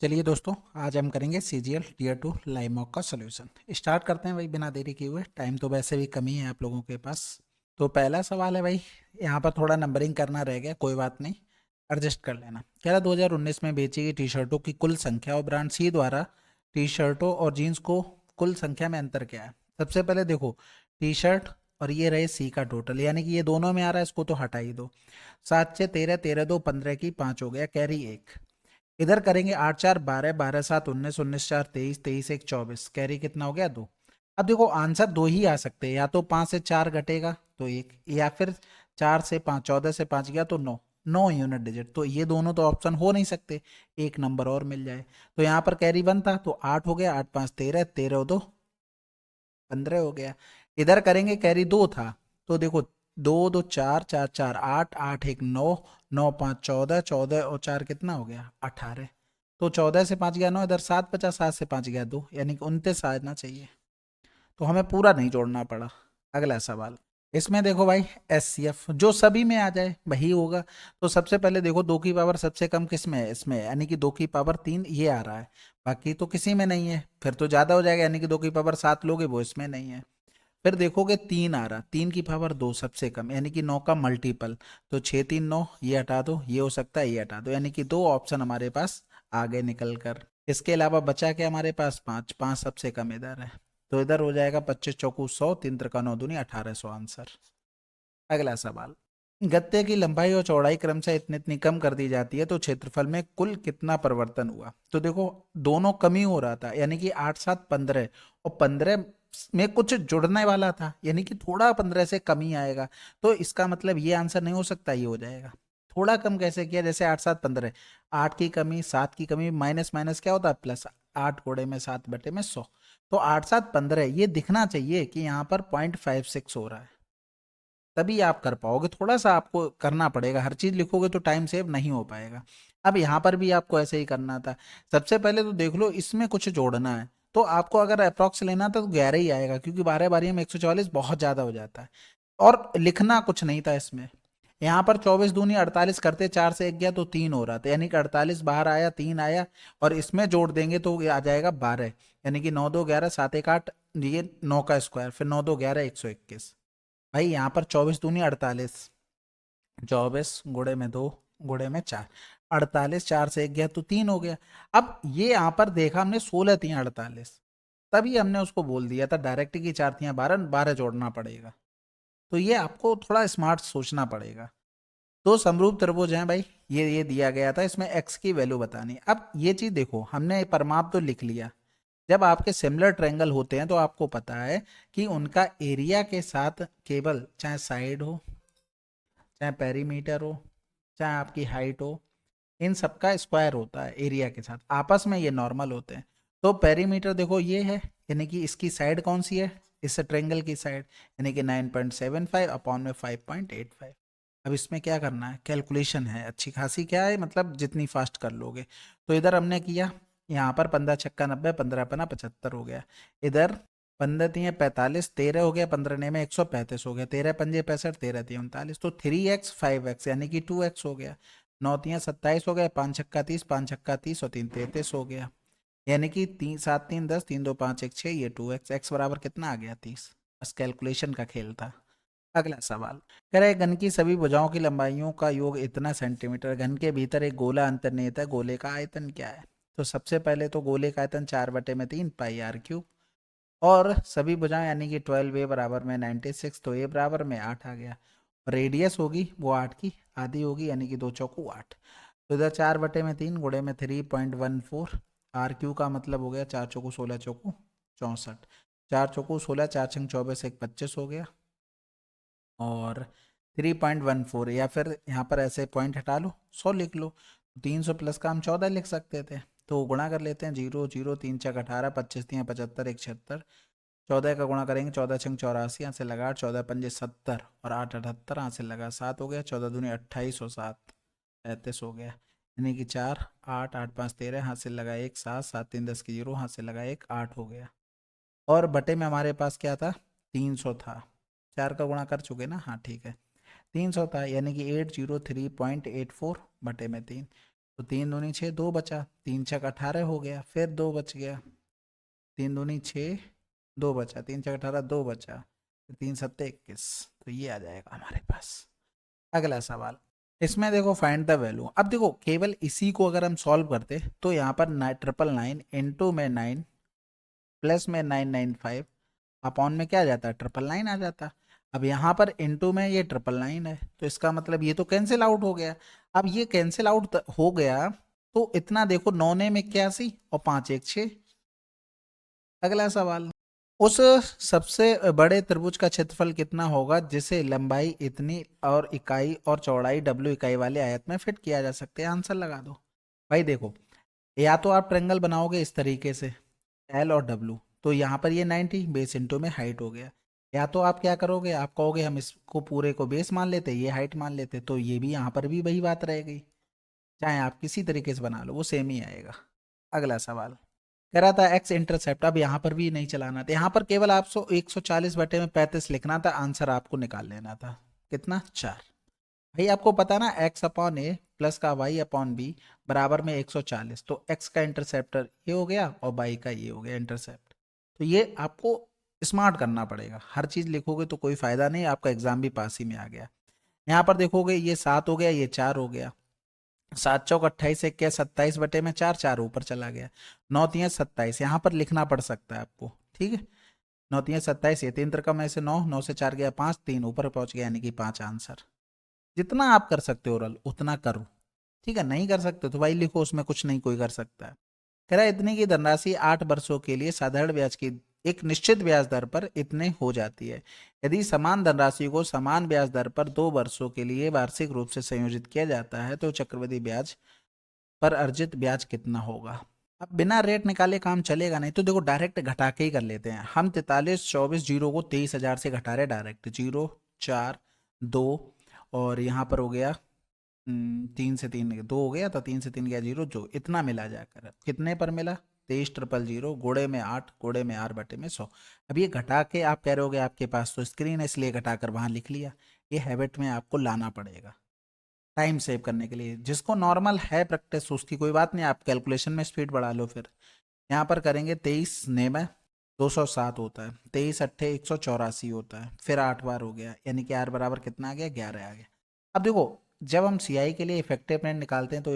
चलिए दोस्तों, आज हम करेंगे सीजीएल टीयर 2 लाइव मॉक का सॉल्यूशन। स्टार्ट करते हैं भाई बिना देरी किए हुए। टाइम तो वैसे भी कम ही है आप लोगों के पास। तो पहला सवाल है भाई, यहाँ पर थोड़ा नंबरिंग करना रह गया, कोई बात नहीं, एडजस्ट कर लेना। कह रहा 2019 में बेची गई टी शर्टों की कुल संख्या और ब्रांड सी द्वारा टी शर्टों और जीन्स को कुल संख्या में अंतर क्या है। सबसे पहले देखो, टी शर्ट और ये रहे सी का टोटल, यानी कि ये दोनों में आ रहा है, इसको तो हटा ही दो। 7 से 13, 13 2 15 की 5 हो गया, कैरी 1। इधर करेंगे 8 4 12, 12 7 19, 19 4 23, 23 1 24, कैरी कितना हो गया 2। अब देखो आंसर दो ही आ सकते हैं, या तो 5 से 4 घटेगा तो 1, या फिर 4 से 5, 14 से 5 गया तो 9, 9 यूनिट डिजिट। तो ये दोनों तो ऑप्शन हो नहीं सकते, एक नंबर और मिल जाए। तो यहाँ पर कैरी 1 था तो 8 हो गया, 8 5 13, 13 2 15 हो गया। इधर करेंगे कैरी 2 था, तो देखो 2 2 4, 4 4 8, 8 1 9, 9 5 14, 14 और 4 कितना हो गया 18। तो 14 से 5 गया 9, इधर 7 बचा, 7 से 5 गया 2, यानी कि 29 आना चाहिए। तो हमें पूरा नहीं जोड़ना पड़ा। अगला सवाल, इसमें देखो भाई एस सी एफ जो सभी में आ जाए वही होगा। तो सबसे पहले देखो 2 की पावर सबसे कम किस में है, इसमें, यानी कि 2 की पावर 3 ये आ रहा है। बाकी तो किसी में नहीं है, फिर तो ज्यादा हो जाएगा, यानी कि 2 की पावर 7 लोगे वो इसमें नहीं है। फिर देखोगे 3 आ रहा, 3 की पावर 2 सबसे कम, यानी कि 9 का मल्टीपल। तो 6 3 9, ये हटा दो, ये हो सकता है, ये हटा दो, यानी कि 2 ऑप्शन हमारे पास आगे निकल कर। इसके अलावा बचा क्या हमारे पास, 5, 5 सबसे कम इधर है। तो इधर हो जाएगा 25 चौकू 100, 3 त्रिका 9 दूनी 1800 आंसर। अगला सवाल, गत्ते की लंबाई और चौड़ाई क्रमशः इतनी इतनी कम कर दी जाती है तो क्षेत्रफल में कुल कितना परिवर्तन हुआ। तो देखो दोनों कम ही हो रहा था, यानी कि 8 7 15, और 15 में कुछ जुड़ने वाला था, यानी कि थोड़ा 15 से कम ही आएगा। तो इसका मतलब ये आंसर नहीं हो सकता, ये हो जाएगा। थोड़ा कम कैसे किया, जैसे 8 7 15, 8 की कमी 7 की कमी, माइनस माइनस क्या होता है प्लस, 8 गुणे में 7 बटे में 100। तो 8 7 15, ये दिखना चाहिए कि यहाँ पर 0.56 हो रहा है, तभी आप कर पाओगे। थोड़ा सा आपको करना पड़ेगा, हर चीज लिखोगे तो टाइम सेव नहीं हो पाएगा। अब यहाँ पर भी आपको ऐसे ही करना था। सबसे पहले तो देख लो इसमें कुछ जोड़ना है, तो आपको अगर अप्रॉक्स लेना था तो 11 ही आएगा, क्योंकि 12 बारी में 144 बहुत ज्यादा हो जाता है। और लिखना कुछ नहीं था इसमें। यहाँ पर 24 दूनी 48 करते, 4 से 1 गया तो 3 हो रहा था, यानी कि 48 बाहर आया, 3 आया, और इसमें जोड़ देंगे तो ये आ जाएगा 12, यानी कि 9 2 11, 7 1 8, ये 9 का स्क्वायर, फिर 9 2 11, 121। भाई यहाँ पर 24 दूनी 48, 24 गुणे में 2 गुणे में 4, 48, 4 से 1 गया तो 3 हो गया। अब ये यहाँ पर देखा हमने 16 थी 48, तभी हमने उसको बोल दिया था डायरेक्ट की 4 थी 12, 12 जोड़ना पड़ेगा। तो ये आपको थोड़ा स्मार्ट सोचना पड़ेगा। दो समरूप त्रिभुज हैं भाई, ये दिया गया था, इसमें x की वैल्यू बतानी। अब ये चीज देखो, हमने परमाप तो लिख लिया। जब आपके सिमिलर ट्रायंगल होते हैं तो आपको पता है कि उनका एरिया के साथ केवल, चाहे साइड हो, चाहे पेरीमीटर हो, चाहे आपकी हाइट हो, इन सबका स्क्वायर होता है एरिया के साथ, आपस में ये नॉर्मल होते हैं। तो पेरीमीटर देखो ये है, यानी कि इसकी साइड कौन सी है, इस ट्रायंगल की साइड, यानी कि 9.75 अपॉन में 5.85। अब इसमें क्या करना है, कैलकुलेशन है अच्छी खासी, क्या है मतलब जितनी फास्ट कर लोगे। तो इधर हमने किया, यहाँ पर 15 छक्का 90, 15 पना 75 हो गया। इधर 15 तिया 45, 13 हो गया, 15 ने में 135 हो गया, 13 पंजे 65, 13 तिया 39, तो 3x 5x यानी कि 2x हो गया। 9 तिया 27 हो गया, 5 छक्का 30, 5 छक्का 30 और 3 33 हो गया, यानी कि 3 7 3 10, 3 2 5 1 6, ये 2x, x बराबर कितना आ गया 30। बस कैलकुलेशन का खेल था। अगला सवाल, कह रहे घन की सभी भुजाओं की लंबाइयों का योग इतना सेंटीमीटर, घन के भीतर एक गोला अंतर्निहित है, गोले का आयतन क्या है। तो सबसे पहले तो गोले का आयतन 4/3 पाई आर क्यूब, और सभी भुजाएं यानी कि 12 ए बराबर में 96, तो ए बराबर में 8 आ गया। रेडियस होगी वो 8 की आधी होगी, यानी कि 2 चौकू 8। तो इधर 4/3 गुणे में 3.14, आर क्यू का मतलब हो गया 4 चौकू 16 चौकू 64, 4 चौकू 16, 4 छंग 24, 1 25 हो गया। और 3.14, या फिर यहाँ पर ऐसे पॉइंट हटा लो, 100 लिख लो। 300 प्लस का हम 14 लिख सकते थे, तो गुणा कर लेते हैं, 0 0 3 चक 18, 25 तिया 75, 1 76, 14 का गुणा करेंगे, 14 छंग 84, यहाँ से लगा 14 पंजे 70 और 8 78, यहाँ से लगा 7 हो गया, 14 दूनी 28 और 7 35 हो गया, यानी कि 4 8 8 5 13, यहाँ से लगा 1 7 7 3 10 की 0, यहाँ से लगा 1 8 हो गया। और बटे में हमारे पास क्या था, 300 था, 4 का गुणा कर चुके ना, हाँ ठीक है, 300 था, यानी कि 803.84 बटे में 3। तो 3 दूनी 6, 2 बचा, 3 छक 18 हो गया, फिर 2 बच गया, 3 दूनी 6, 2 बचा, 3 छक 18, 2 बचा, 3 सत्ते 21। तो ये आ जाएगा हमारे पास। अगला सवाल, इसमें देखो फाइंड द वैल्यू। अब देखो केवल इसी को अगर हम सॉल्व करते तो यहाँ पर 999 इंटू में 9 प्लस में 995 अपॉन में क्या आ जाता है 999 आ जाता। अब यहाँ पर इंटू में ये 999 है, तो इसका मतलब ये तो कैंसिल आउट हो गया। अब ये कैंसिल आउट हो गया तो इतना देखो, 9 में 81 और 5 1 6। अगला सवाल, उस सबसे बड़े त्रिभुज का क्षेत्रफल कितना होगा जिसे लंबाई इतनी और इकाई और चौड़ाई W इकाई वाले आयत में फिट किया जा सकता है? आंसर लगा दो भाई। देखो या तो आप ट्रेंगल बनाओगे इस तरीके से L और W, तो यहाँ पर ये 90 बेस इंटू में हाइट हो गया। या तो आप क्या करोगे, आप कहोगे हम इसको पूरे को बेस मान लेते, ये हाइट मान लेते, तो ये भी यहाँ पर भी वही बात रह गई। चाहे आप किसी तरीके से बना लो वो सेम ही आएगा। अगला सवाल कह रहा था एक्स इंटरसेप्ट। अब यहाँ पर भी नहीं चलाना था, यहाँ पर केवल आप 140/35 लिखना था, आंसर आपको निकाल लेना था। कितना 4। भाई आपको पता ना एक्स अपॉन ए प्लस का वाई अपॉन बी बराबर में 140, तो एक्स का इंटरसेप्टर ये हो गया और वाई का ये हो गया इंटरसेप्ट। तो ये आपको स्मार्ट करना पड़ेगा, हर चीज लिखोगे तो कोई फायदा नहीं, आपका एग्जाम भी पास ही में आ गया। यहाँ पर देखोगे ये 7 हो गया, ये 4 हो गया, 7 चौक 28 एक क्या 27/4, 4 ऊपर चला गया, 9 तियां 27 यहाँ पर लिखना पड़ सकता है आपको, ठीक है। 9 तियां 27, ये 3 त्रिकम ऐसे 9, 9 से 4 गया 5, 3 ऊपर पहुंच गया, यानी कि 5 आंसर। जितना आप कर सकते हो ओरल उतना करो, ठीक है। नहीं कर सकते तो भाई लिखो, उसमें कुछ नहीं कोई कर सकता है। कह रहा है इतने की धनराशि 8 वर्षों के लिए साधारण ब्याज की एक निश्चित ब्याज दर पर इतने हो जाती है। यदि समान धनराशि को समान ब्याज दर पर 2 वर्षों के लिए वार्षिक रूप से संयोजित किया जाता है तो चक्रवृद्धि ब्याज पर अर्जित ब्याज कितना होगा? अब बिना रेट निकाले काम चलेगा नहीं, तो देखो डायरेक्ट घटा के ही कर लेते हैं हम। 4324 जीरो को 23,000 से घटा रहे डायरेक्ट, 0 4 2 और यहाँ पर हो गया 3 से 3 2 हो गया, तो 3 से 3 गया 0, जो इतना मिला जाकर कितने पर मिला 23,000 गोड़े में 8 गोड़े में 8/100। अब ये घटा के आप कह रहे होगे आपके पास तो स्क्रीन है इसलिए घटाकर वहां लिख लिया, ये हैबिट में आपको लाना पड़ेगा टाइम सेव करने के लिए। जिसको नॉर्मल है प्रैक्टिस उसकी कोई बात नहीं, आप कैलकुलेशन में स्पीड बढ़ा लो। फिर यहाँ पर करेंगे 23 में 207 होता है, 23 8 184 होता है, फिर 8 बार हो गया, यानी कि आर बराबर कितना आ गया 11 आ गया। अब देखो जब हम सीआई के लिए इफेक्टिव रेंट निकालते हैं तो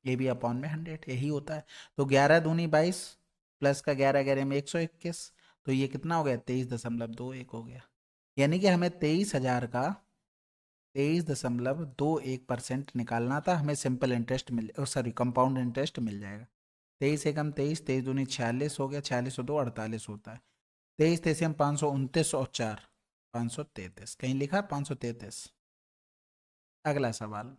ए बी अपॉन में 100 यही होता है। तो 11 दूनी 22 प्लस का 11 11 में 121, तो ये कितना हो गया 23.21 हो गया। यानी कि हमें 23,000 का 23.21% निकालना था, हमें सिंपल इंटरेस्ट मिल सॉरी कंपाउंड इंटरेस्ट मिल जाएगा। 23 एकम 23, 23 दूनी 46 हो गया, 46 और 2 48 होता है। 23 23 529 और 4 533, कहीं लिखा 533। अगला सवाल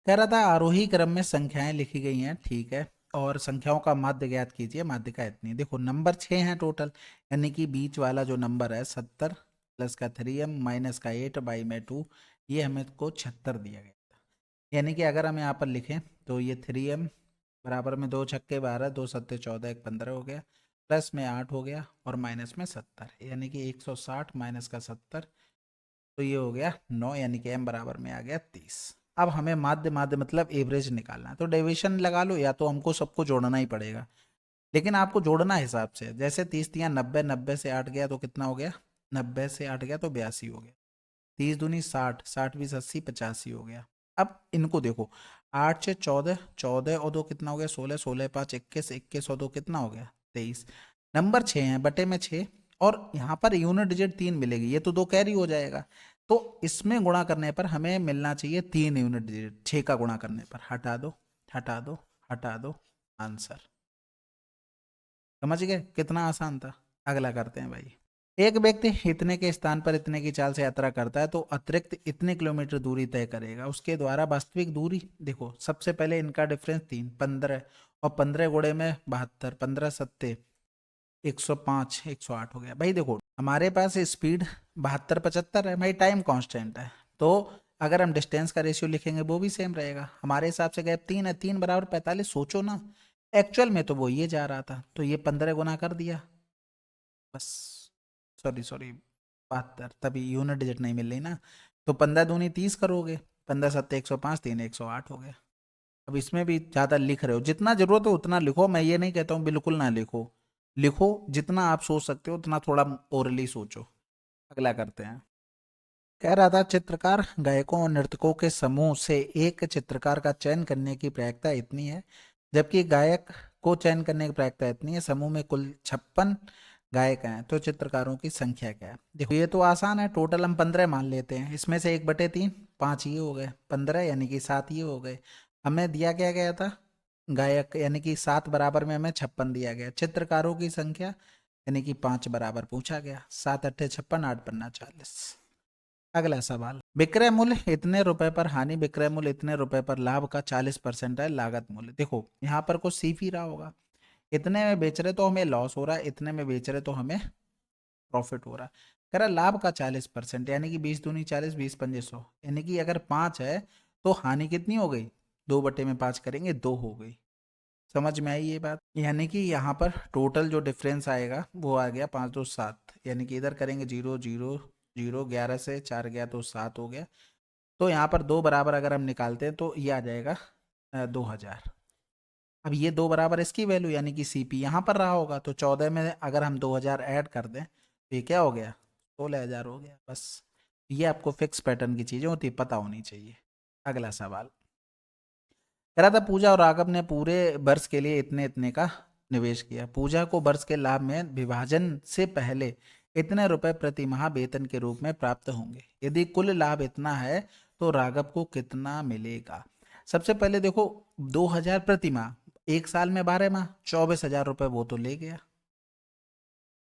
कह रहा था आरोही क्रम में संख्याएं लिखी गई हैं, ठीक है, और संख्याओं का माध्य ज्ञात कीजिए। माध्यिका इतनी, देखो नंबर 6 हैं टोटल, यानी कि बीच वाला जो नंबर है 70 प्लस का 3m माइनस का 8/2, ये हमें को 76 दिया गया था। यानी कि अगर हम यहाँ पर लिखें तो ये 3m बराबर में 2 छक्के 12, 2 सत्ते 14, 1 15 हो गया, प्लस में 8 हो गया और माइनस में 70, यानी कि 160 माइनस का 70, तो ये हो गया 9, यानी कि m बराबर में आ गया 30। अब हमें माध्य माध्य मतलब एवरेज निकालना है, तो डेविएशन लगा लो या तो हमको सबको जोड़ना ही पड़ेगा, लेकिन आपको जोड़ना हिसाब से। जैसे 30 तियां 90, 90 से 8 गया तो कितना हो गया, 90 से 8 गया तो 82 हो गया, 30 दूनी 60, 60 20 80 85 हो गया। अब इनको देखो 8 6 14, 14 और 2 कितना हो गया 16, 16 5 21, 21 और 2 कितना हो गया 23। नंबर 6 है बटे में 6, और यहाँ पर यूनिट डिजिट 3 मिलेगी, ये तो 2 कैरी हो जाएगा, तो इसमें गुणा करने पर हमें मिलना चाहिए 3 यूनिट डिजिट। 6 का गुणा करने पर हटा दो हटा दो हटा दो, आंसर। समझ गए कितना आसान था? अगला करते हैं भाई। एक व्यक्ति इतने के स्थान पर इतने की चाल से यात्रा करता है तो अतिरिक्त इतने किलोमीटर दूरी तय करेगा, उसके द्वारा वास्तविक दूरी देखो। सबसे पहले इनका डिफरेंस 3 15 और 15 गुणे में 72, 15 सत्ते 105, 108 हो गया। भाई देखो हमारे पास स्पीड 72 75 है भाई, टाइम कांस्टेंट है, तो अगर हम डिस्टेंस का रेशियो लिखेंगे वो भी सेम रहेगा। हमारे हिसाब से गैप 3 है, 3 बराबर 45, सोचो ना एक्चुअल में तो वो ये जा रहा था, तो ये 15 गुना कर दिया बस, सॉरी सॉरी 72, तभी यूनिट डिजिट नहीं मिल रही ना। तो 15 दूनी 30 करोगे, 15 सत्ते 105, 3 108 हो गया। अब इसमें भी ज़्यादा लिख रहे हो, जितना जरूरत हो उतना लिखो, मैं ये नहीं कहता हूँ बिल्कुल ना लिखो, लिखो जितना आप सोच सकते हो उतना, थोड़ा ओरली सोचो। अगला करते हैं। कह रहा था चित्रकार गायकों और नर्तकों के समूह से एक चित्रकार का चयन करने की प्रायिकता इतनी है, जबकि गायक को चयन करने की प्रायिकता इतनी है। समूह में कुल 56 गायक हैं, तो चित्रकारों की संख्या क्या है? देखो ये तो आसान है, टोटल हम 15 मान लेते हैं, इसमें से 1/3 5 ये हो गए, 15 यानी कि 7 ये हो गए। हमें दिया क्या गया था गायक, यानी कि 7 बराबर में हमें 56 दिया गया। चित्रकारों की संख्या यानी कि 5 बराबर पूछा गया, 7 अट्ठे 56, 8 पन्ना 40। अगला सवाल, विक्रय मूल्य इतने रुपए पर हानि, विक्रय मूल्य इतने रुपए पर लाभ का 40% है लागत मूल्य। देखो यहाँ पर कुछ सीख ही रहा होगा, इतने में बेच रहे तो हमें लॉस हो रहा है, इतने में बेच रहे तो हमें प्रॉफिट हो रहा है। कह रहा लाभ का 40% यानी कि 20 दूनी 40, 20 पंजे 100, यानी कि अगर 5 है तो हानि कितनी हो गई, 2/5 करेंगे 2 हो गई। समझ में आई ये बात? यानी कि यहाँ पर टोटल जो डिफरेंस आएगा वो आ गया 5 2 7, यानी कि इधर करेंगे 0 0 0, 11 से 4 गया तो 7 हो गया। तो यहाँ पर 2 बराबर अगर हम निकालते हैं तो ये आ जाएगा 2000। अब ये 2 बराबर इसकी वैल्यू यानी कि सीपी यहाँ पर रहा होगा, तो 14 में अगर हम 2000 ऐड कर दें तो ये क्या हो गया, 16,000 हो गया। बस ये आपको फिक्स पैटर्न की चीज़ें होती पता होनी चाहिए। अगला सवाल, कह रहा था पूजा और राघव ने पूरे वर्ष के लिए इतने इतने का निवेश किया। पूजा को वर्ष के लाभ में विभाजन से पहले इतने रुपए प्रति माह वेतन के रूप में प्राप्त होंगे। यदि कुल लाभ इतना है तो राघव को कितना मिलेगा? सबसे पहले देखो 2000 प्रति माह, एक साल में 12 माह, 24,000 रुपये वो तो ले गया,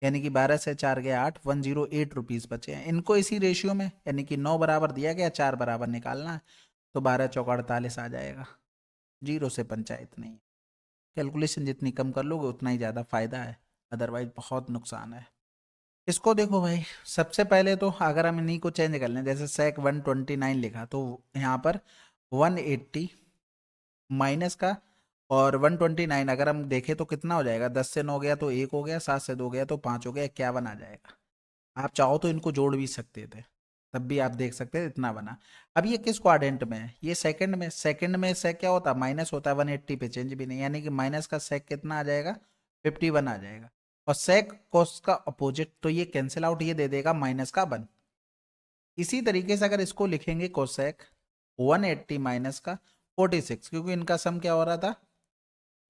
यानी कि 12 से 4 गया 8, 108 रुपीज बचे हैं। इनको इसी रेशियो में यानी कि 9 बराबर दिया गया, 4 बराबर निकालना है, तो 12 चौका 48 आ जाएगा। जीरो से पंचायत नहीं। कैलकुलेशन जितनी कम कर लोगे उतना ही ज़्यादा फायदा है, अदरवाइज बहुत नुकसान है। इसको देखो भाई, सबसे पहले तो अगर हम इन्हीं को चेंज कर लें, जैसे सेक 129 लिखा तो यहाँ पर 180 माइनस का और 129 अगर हम देखें तो कितना हो जाएगा, 10 से 9 गया तो 1 हो गया, 7 से 2 गया तो 5 हो गया, 51 आ जाएगा। आप चाहो तो इनको जोड़ भी सकते थे, तब भी आप देख सकते थे इतना बना। अब ये किस क्वाड्रेंट में है, ये सेकंड में। सेकंड में सेक क्या होता है, माइनस होता है, 180 पे चेंज भी नहीं, यानी कि माइनस का सेक कितना आ जाएगा, 51 आ जाएगा। और सेक कोस का अपोजिट, तो ये कैंसिल आउट, ये दे देगा माइनस का 1। इसी तरीके से अगर इसको लिखेंगे कोसेक 180 माइनस का 46, क्योंकि इनका सम क्या हो रहा था,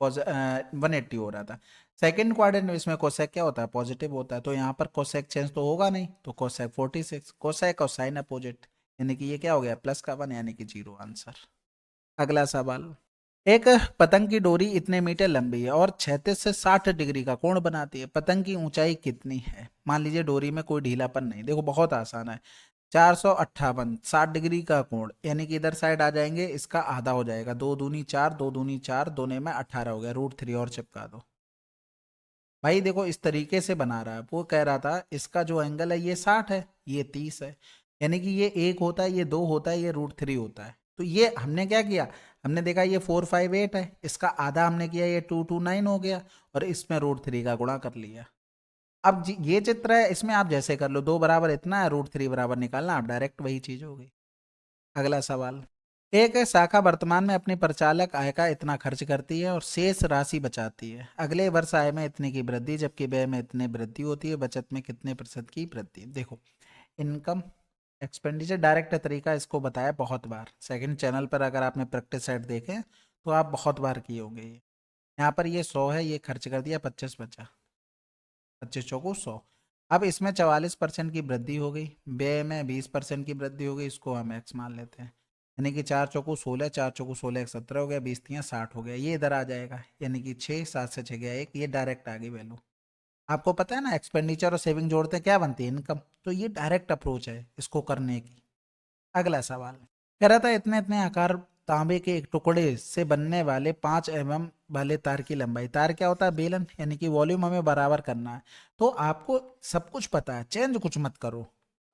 180 हो रहा था। सेकंड क्वाड्रेंट में इसमें कोसेक क्या होता है, पॉजिटिव होता है, तो यहाँ पर कोसेक चेंज तो होगा नहीं, तो कोसेक 46, कोसेक और साइन अपोजिट, यानी कि ये क्या हो गया, प्लस का 1, यानी कि 0 आंसर। अगला सवाल, एक पतंग की डोरी इतने मीटर लंबी है और 36 से 60 डिग्री का कोण बनाती है। पतंग की ऊंचाई कितनी है? मान लीजिए डोरी में कोई ढीलापन नहीं, देखो बहुत आसान है, 458, 60 डिग्री का कोण, यानी कि इधर साइड आ जाएंगे, इसका आधा हो जाएगा, 2 दूनी 4, 2 दूनी 4, दोने में 18 हो गया, √3 और चिपका दो। भाई देखो इस तरीके से बना रहा है, वो कह रहा था इसका जो एंगल है ये 60 है, ये 30 है, यानी कि ये 1 होता है, ये 2 होता है, ये √3 होता है। तो ये हमने क्या किया, हमने देखा ये 458 है, इसका आधा हमने किया, ये 229 हो गया, और इसमें √3 का गुणा कर लिया। अब ये चित्र है, इसमें आप जैसे कर लो, 2 बराबर इतना है, √3 बराबर निकालना, आप डायरेक्ट वही चीज हो गई। अगला सवाल, एक शाखा वर्तमान में अपनी परिचालक आय का इतना खर्च करती है और शेष राशि बचाती है। अगले वर्ष आय में इतने की वृद्धि, जबकि व्यय में इतने वृद्धि होती है, बचत में कितने प्रतिशत की वृद्धि? देखो इनकम एक्सपेंडिचर डायरेक्ट तरीका इसको बताया बहुत बार, सेकंड चैनल पर अगर आपने प्रैक्टिस सेट देखे तो आप बहुत बार किए होंगे। ये यहाँ पर ये 100 है, ये खर्च कर दिया, 25 बचा, 25 चौको 100। अब इसमें 44% की वृद्धि हो गई, व्यय में 20% की वृद्धि हो गई, इसको हम एक्स मान लेते हैं, यानी कि 4 चौको 16, 4 चौको 16, 17 हो गया, 20 तियाँ 60 हो गया, ये इधर आ जाएगा, यानी कि 6, 7 से 6 गया 1, ये डायरेक्ट आ गई वैल्यू। आपको पता है ना एक्सपेंडिचर और सेविंग जोड़ते हैं क्या बनती है, इनकम, तो ये डायरेक्ट अप्रोच है इसको करने की। अगला सवाल, कह रहा था इतने इतने आकार तांबे के एक टुकड़े से बनने वाले 5 mm वाले तार की लंबाई, तार क्या होता है, बेलन, यानी कि वॉल्यूम हमें बराबर करना है, तो आपको सब कुछ पता है, चेंज कुछ मत करो,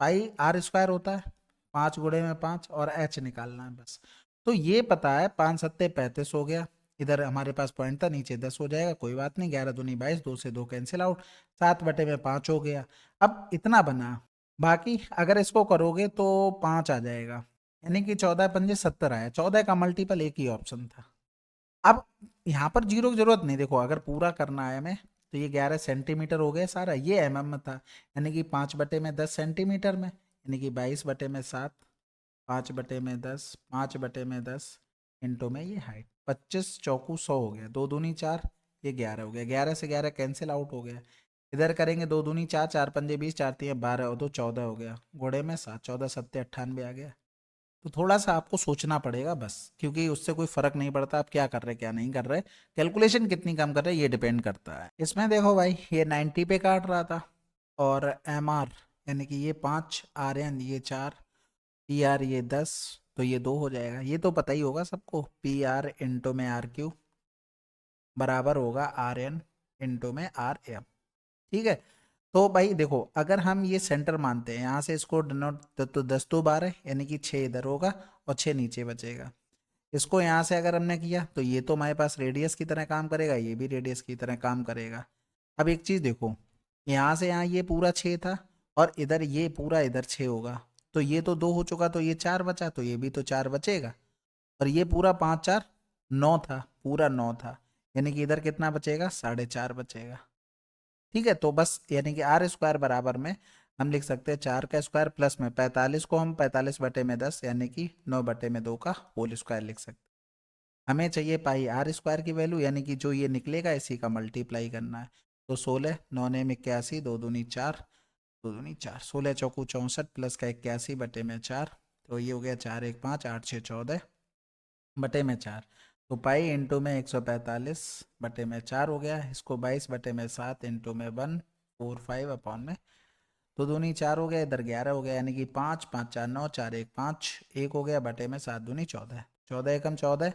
पाई r² होता है, 5 गुणे में 5 और h निकालना है बस। तो ये पता है, 5 सत्ते 35 हो गया, इधर हमारे पास पॉइंट था, नीचे 10 हो जाएगा, कोई बात नहीं, 11 दूनी 22, 2 से 2 कैंसिल आउट, 7/5 हो गया। अब इतना बना, बाकी अगर इसको करोगे तो 5 आ जाएगा, यानी कि 14 पंजे 70 आया, 14 का मल्टीपल एक ही ऑप्शन था, अब यहाँ पर जीरो की जरूरत नहीं, देखो अगर पूरा करना है हमें तो ये 11 सेंटीमीटर हो गया सारा, ये में था, यानी कि 5/10 सेंटीमीटर में, यानी कि 22/7, 5/10, 5/10 इंटू में ये हाइट, 25 चौकू 100 हो गया, 2×2=4, ये 11 हो गया, 11 से 11 कैंसिल आउट हो गया। इधर करेंगे 2×2=4, 4×5=20, 4×3=12 और 2 14 हो गया, घोड़े में 7, 14×7=98 आ गया। तो थोड़ा सा आपको सोचना पड़ेगा बस, क्योंकि उससे कोई फर्क नहीं पड़ता आप क्या कर रहे क्या नहीं कर रहे, कैलकुलेशन कितनी कम कर रहे ये डिपेंड करता है। इसमें देखो भाई ये 90 पे काट रहा था, और MR यानी कि ये 5, RN ये 4, PR ये 10, तो ये 2 हो जाएगा। ये तो पता ही होगा सबको, PR इंटू में RQ बराबर होगा RN इंटू में RM। ठीक है, तो भाई देखो अगर हम ये सेंटर मानते हैं, यहाँ से इसको डिनोट तो 10 तो 12 यानी कि 6 इधर होगा और 6 नीचे बचेगा। इसको यहाँ से अगर हमने किया तो ये तो हमारे पास रेडियस की तरह काम करेगा, ये भी रेडियस की तरह काम करेगा। अब एक चीज़ देखो, यहाँ से यहाँ ये पूरा 6 था और इधर ये पूरा इधर 6 होगा, तो ये तो 2 हो चुका, तो ये 4 बचा, तो ये भी तो 4 बचेगा। और ये पूरा 5×4=9 था, पूरा 9 था, यानी कि इधर कितना बचेगा, 4.5 बचेगा। ठीक है, तो बस यानी कि R² बराबर में हम लिख सकते हैं 4 का स्क्वायर प्लस में 45 को हम 45/10 यानी कि 9/2 का होल स्क्वायर लिख सकते हैं। हमें चाहिए पाई R² की वैल्यू, यानी कि जो ये निकलेगा इसी का मल्टीप्लाई करना है। तो 16, 9×9=81, 2×2=4, 2×2=4, 16×4=64 प्लस का 81/4, तो ये हो गया 4×1=5, 8×6=14/4। तो पाई इंटू में 145/4 हो गया, इसको 22/7 इंटू में 145 तो 2×4 हो गया, इधर 11 हो गया, यानी कि 5, 5×4=9, 4×1=5, 1 हो गया बटे में 7×2=14, 14×1=14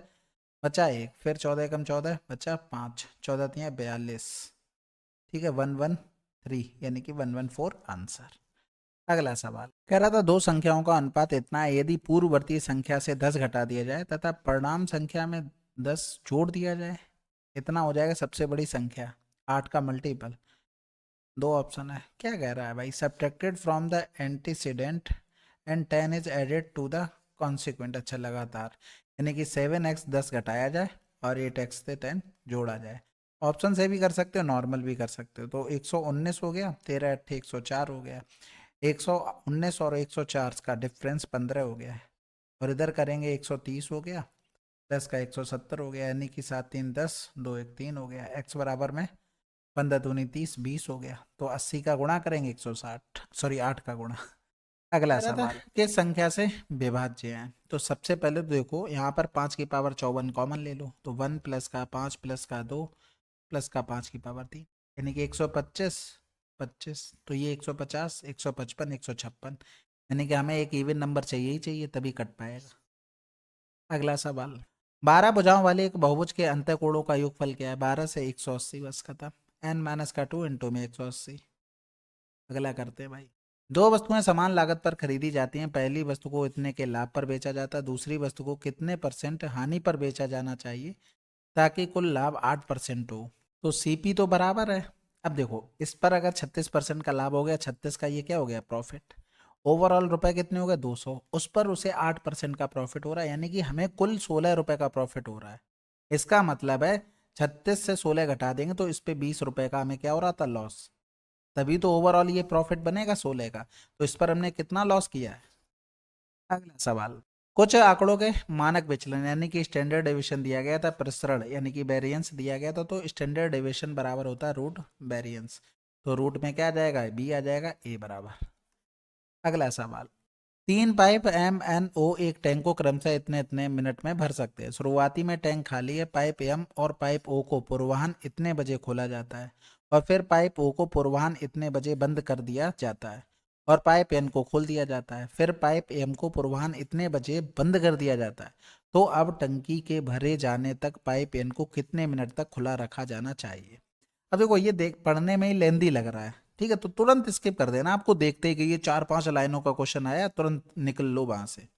बचा 1, फिर 14×1=14 बचा 5, 14×3=42। ठीक है, 113 यानी कि 114 आंसर। अगला सवाल कह रहा था दो संख्याओं का अनुपात इतना है, यदि पूर्ववर्ती संख्या से 10 घटा दिया जाए तथा परिणाम संख्या में 10 जोड़ दिया जाए, इतना हो जाएगा सबसे बड़ी संख्या, 8 का मल्टीपल। दो ऑप्शन है, क्या कह रहा है भाई, subtracted from the antecedent and 10 is added to the consequent. अच्छा, लगातार यानी कि 7x 10 घटाया जाए और 8x से 10 जोड़ा जाए। ऑप्शन से भी कर सकते हो, नॉर्मल भी कर सकते हो। तो 119 हो गया, 13×8 104 हो गया, 119 और 104 का डिफरेंस 15 हो गया है, और इधर करेंगे 130 हो गया, 10 का 170 हो गया, यानी कि 7×3=10, 2×1=3 हो गया, x बराबर में 15×2=30, 20 हो गया। तो 80 का गुणा करेंगे 160, सॉरी 8 का गुणा। अगला कह रहा था सवाल, किस संख्या से विभाज्य है? तो सबसे पहले तो देखो यहाँ पर 5^54 कॉमन ले लो, तो 1 प्लस का 5 प्लस का 2 प्लस का 5^3 यानी कि 125, 25, तो ये 150, 155, 156, यानी कि हमें एक इवन नंबर चाहिए ही चाहिए, तभी कट पाएगा। अगला सवाल, 12 भुजाओं वाले एक बहुभुज के अंतःकोणों का योगफल क्या है? 12 से 180, बस खत्म, n-2 इंटू में 180। अगला करते हैं भाई, दो वस्तुएं समान लागत पर खरीदी जाती हैं, पहली वस्तु को इतने के लाभ पर बेचा जाता है, दूसरी वस्तु को कितने % हानि पर बेचा जाना चाहिए ताकि कुल लाभ 8% हो? तो CP तो बराबर है। अब देखो इस पर अगर 36% का लाभ हो गया, 36 का ये क्या हो गया, प्रॉफिट। ओवरऑल रुपए कितने हो गए, 200, उस पर उसे 8% का प्रॉफिट हो रहा है, यानी कि हमें कुल 16 रुपए का प्रॉफिट हो रहा है। इसका मतलब है 36 से 16 घटा देंगे तो इस पे 20 रुपए का हमें क्या हो रहा था, लॉस। तभी तो ओवरऑल ये प्रॉफिट बनेगा 16 का, तो इस पर हमने कितना लॉस किया है। अगला सवाल, कुछ आंकड़ों के मानक विचलन यानी कि स्टैंडर्ड डेविएशन दिया गया था, प्रसरण यानी कि वेरिएंस दिया गया था, तो स्टैंडर्ड डेविएशन बराबर होता है रूट वेरिएंस, तो रूट में क्या आ जाएगा, बी आ जाएगा, ए बराबर। अगला सवाल, 3 पाइप M N O एक टैंक को क्रमशः इतने इतने मिनट में भर सकते हैं। शुरुआती में टैंक खाली है, पाइप M और पाइप O को पूर्वाह्न इतने बजे खोला जाता है और फिर पाइप O को पूर्वाह्न इतने बजे बंद कर दिया जाता है और पाइप N को खोल दिया जाता है, फिर पाइप M को पूर्वाह्न इतने बजे बंद कर दिया जाता है। तो अब टंकी के भरे जाने तक पाइप N को कितने मिनट तक खुला रखा जाना चाहिए? अब देखो ये देख पढ़ने में ही लेंदी लग रहा है, ठीक है, तो तुरंत स्किप कर देना, आपको देखते ही कि ये 4-5 लाइनों का क्वेश्चन आया, तुरंत निकल लो वहां से।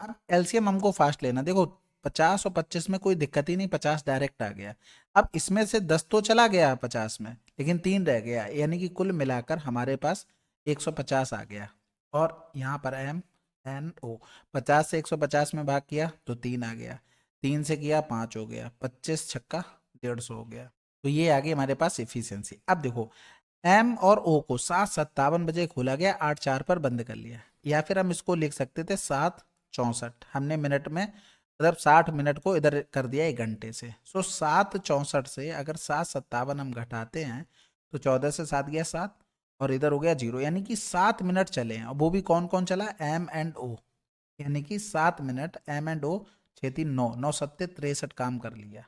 अब एलसीएम हमको फास्ट लेना, देखो 50 और 25 में कोई दिक्कत ही नहीं, 50 डायरेक्ट आ गया। अब इसमें से 10 तो चला गया 50 में, लेकिन 3 रह गया, यानी कि कुल मिलाकर हमारे पास 150 आ गया। और यहाँ पर M N O 50 से 150 में भाग किया तो 3 आ गया, 3 से किया 5 हो गया, 25 छक्का 150 हो गया। तो ये आ गई हमारे पास इफिशियंसी। अब देखो एम और ओ को 7:57 खोला गया, 8:04 पर बंद कर लिया, या फिर हम इसको लिख सकते थे 7:64। हमने मिनट में मतलब 60 मिनट को इधर कर दिया 1 घंटे से। सो 7:64 से अगर 7:57 हम घटाते हैं तो 14 से 7 गया 7 और इधर हो गया 0, यानी कि 7 मिनट चले हैं। और वो भी कौन कौन चला, एम एंड ओ, यानी कि 7 मिनट एम एंड ओ, 6 3 9 9 7 63 काम कर लिया।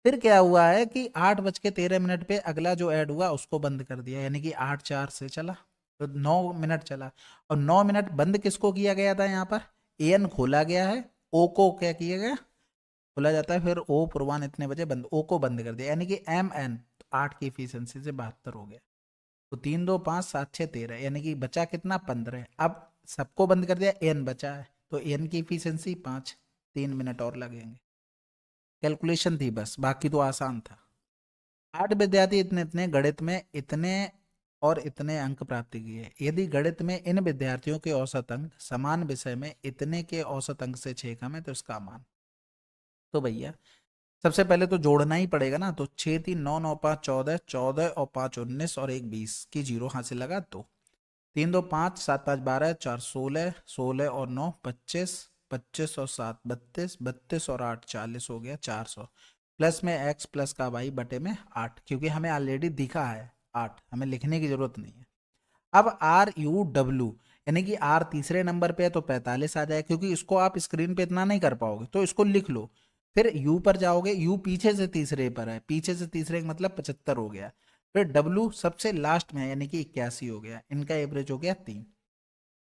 फिर क्या हुआ है कि 8:13 पे अगला जो ऐड हुआ उसको बंद कर दिया, यानी कि 8:04 से चला तो 9 मिनट चला। और 9 मिनट बंद किसको किया गया था, यहाँ पर एन खोला गया है, ओ को क्या किया गया, खोला जाता है, फिर ओ पूर्वान इतने बजे बंद, ओ को बंद कर दिया, यानी कि एम एन, तो 8 की इफिशियंसी से 72 हो गया। तो 3 2 5 7 6 13, यानी कि बचा कितना 15। अब सबको बंद कर दिया, एन बचा है, तो एन की इफिशियंसी 5, 3 मिनट और लगेंगे। कैलकुलेशन थी बस, बाकी तो आसान था। 8 विद्यार्थी इतने इतने गणित में इतने और इतने अंक प्राप्त किए। यदि गणित में इन विद्यार्थियों के औसत अंक समान विषय में इतने के औसत अंक से 6 कम है तो इसका मान। तो भैया सबसे पहले तो जोड़ना ही पड़ेगा ना, तो 6 3 9 9 5 14, 14 और 5 19 और 1 20 की जीरो हासिल लगा, तो 3 2 5 7 5 12 4 16, 16 और 9 25, 25 और 7 32, 32 और 8 40 हो गया 400। प्लस में x प्लस का y बटे में 8, क्योंकि हमें ऑलरेडी दिखा है 8, हमें लिखने की जरूरत नहीं है। अब आर यू डब्ल्यू, यानी कि आर तीसरे नंबर पे है तो 45 आ जाए, क्योंकि इसको आप स्क्रीन पे इतना नहीं कर पाओगे तो इसको लिख लो। फिर यू पर जाओगे, यू पीछे से तीसरे पर है, पीछे से तीसरे का मतलब 75 हो गया। फिर डब्ल्यू सबसे लास्ट में है, यानी कि 81 हो गया, इनका एवरेज हो गया 3।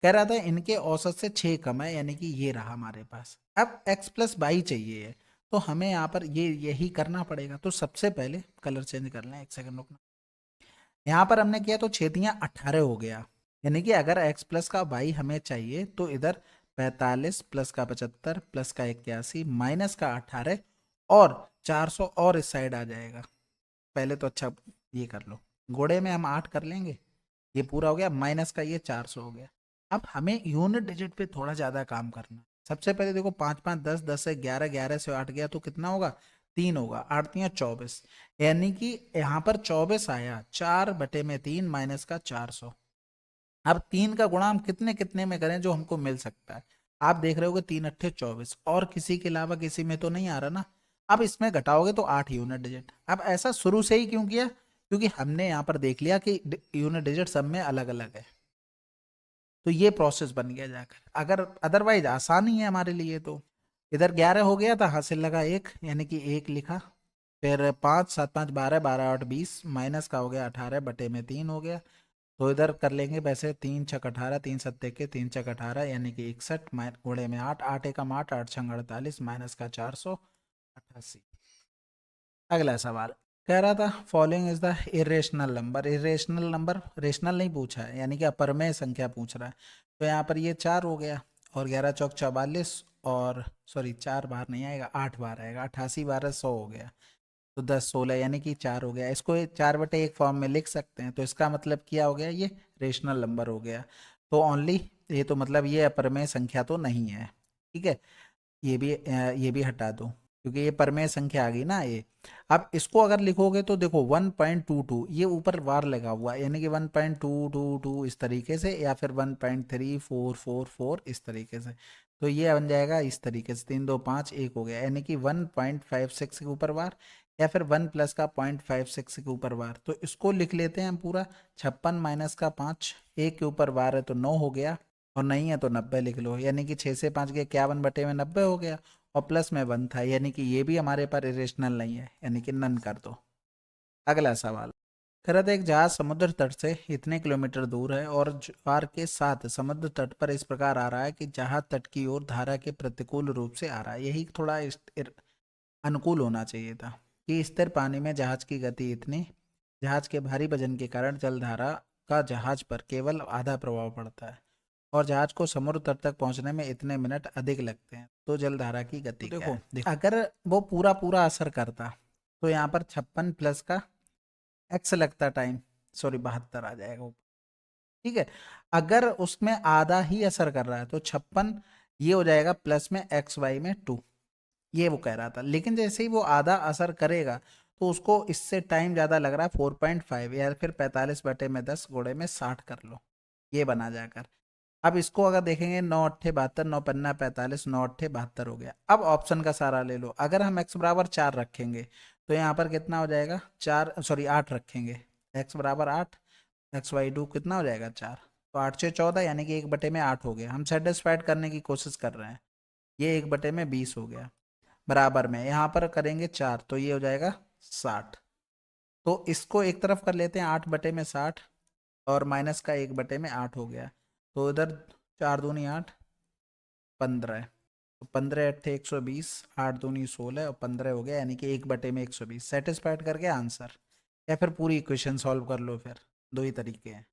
कह रहा था इनके औसत से 6 कम है, यानी कि ये रहा हमारे पास। अब x प्लस बाई चाहिए है, तो हमें यहाँ पर ये यही करना पड़ेगा। तो सबसे पहले कलर चेंज कर लें, एक सेकंड रुकना। यहाँ पर हमने किया तो 6 × 18 हो गया, यानी कि अगर x प्लस का y हमें चाहिए तो इधर 45 प्लस का 75 प्लस का 81 माइनस का 18 और 400 और इस साइड आ जाएगा। पहले तो अच्छा ये कर लो, घोड़े में हम 8 कर लेंगे, ये पूरा हो गया, माइनस का ये 400 हो गया। अब हमें यूनिट डिजिट पे थोड़ा ज़्यादा काम करना है। सबसे पहले देखो 5 5 10 10 से 11, 11 से 8 गया तो कितना होगा, 3 होगा, 8 3 24, यानी कि यहाँ पर 24 आया, 4/3 माइनस का 400। अब 3 का गुणा हम कितने कितने में करें जो हमको मिल सकता है। आप देख रहे हो 3 8 24, और किसी के अलावा किसी में तो नहीं आ रहा ना। अब इसमें घटाओगे तो 8 यूनिट डिजिट। अब ऐसा शुरू से ही क्यों किया, क्योंकि हमने यहाँ पर देख लिया कि यूनिट डिजिट सब में अलग अलग है, तो ये प्रोसेस बन गया जाकर। अगर अदरवाइज आसान ही है हमारे लिए। तो इधर 11 हो गया था, हासिल लगा 1, यानी कि 1 लिखा। फिर 5 7 5 12, 12 8 20, माइनस का हो गया 18 बटे में 3 हो गया। तो इधर कर लेंगे वैसे, 3 छक 18, 3 सत्ते के 3 छक 18, यानी कि 61 गुणे में 8, 8 एकम 8, 8 छंग 48, माइनस का 488। अगला सवाल कह रहा था following is the irrational number. Irrational number, rational नहीं पूछा है, यानी कि अपरमेय संख्या पूछ रहा है। तो यहाँ पर ये 4 हो गया, और 11 चौक 44, और सॉरी 4 बार नहीं आएगा, 8 बार आएगा, 88 बार 100 हो गया। तो 10 16, यानी कि 4 हो गया। इसको 4/1 फॉर्म में लिख सकते हैं, तो इसका मतलब क्या हो गया, ये रेशनल नंबर हो गया। तो ओनली ये तो मतलब ये अपरमेय संख्या तो नहीं है, ठीक है। ये भी हटा दो, क्योंकि ये परमेय संख्या आ गई ना ये। अब इसको अगर लिखोगे तो देखो 1.22, ये ऊपर वार लगा हुआ है, यानी कि 1.222 इस तरीके से, या फिर 1.3444 इस तरीके से। तो ये बन जाएगा इस तरीके से, 3 2 5 1 हो गया, यानी कि 1.56 के ऊपर वार, या फिर 1 प्लस का 0.56 के ऊपर वार। तो इसको लिख लेते हैं हम पूरा, 56 माइनस का 5, 1 के ऊपर वार है तो 9 हो गया, और नहीं है तो 90 लिख लो, यानी कि 6 से 5 के 51 बटे में 90 हो गया, और प्लस में 1 था, यानी कि ये भी हमारे पास इरेशनल नहीं है, यानी कि नन कर दो। अगला सवाल कह रहा था एक जहाज समुद्र तट से इतने किलोमीटर दूर है और ज्वार के साथ समुद्र तट पर इस प्रकार आ रहा है कि जहाज तट की ओर धारा के प्रतिकूल रूप से आ रहा है। यही थोड़ा अनुकूल होना चाहिए था कि स्थिर पानी में जहाज की गति इतनी, जहाज के भारी वजन के कारण जलधारा का जहाज पर केवल आधा प्रभाव पड़ता है, और जहाज को समुद्र तट तक पहुंचने में इतने मिनट अधिक लगते हैं। तो जलधारा की गति क्या है? देखो अगर वो पूरा पूरा असर करता तो यहाँ पर 56 प्लस का एक्स लगता टाइम, सॉरी 72 आ जाएगा ऊपर, ठीक है। अगर उसमें आधा ही असर कर रहा है तो 56 ये हो जाएगा प्लस में एक्स वाई में 2, ये वो कह रहा था। लेकिन जैसे ही वो आधा असर करेगा तो उसको इससे टाइम ज़्यादा लग रहा है 4.5, या फिर 45/10 गुणे में 60 कर लो, ये बना जाकर। अब इसको अगर देखेंगे, 9 8 72, 9 पन्ना 45, 9 8 72 हो गया। अब ऑप्शन का सारा ले लो। अगर हम x बराबर 4 रखेंगे तो यहाँ पर कितना हो जाएगा, 4 सॉरी 8 रखेंगे, x बराबर 8, x/2 कितना हो जाएगा 4, तो 8 से 14 यानी कि 1/8 हो गया। हम सेटिस्फाइड करने की कोशिश कर रहे हैं, ये 1/20 हो गया। बराबर में यहाँ पर करेंगे 4 तो ये हो जाएगा 60। तो इसको एक तरफ कर लेते हैं, 8/60 और माइनस का 1/8 हो गया। तो इधर 4 दूनी 8, 15, तो 15 × 8 = 120, 8 दूनी 16 और 15 हो गया, यानी कि 1/120। सेटिस्फाइड करके आंसर, या फिर पूरी इक्वेशन सॉल्व कर लो, फिर दो ही तरीके हैं।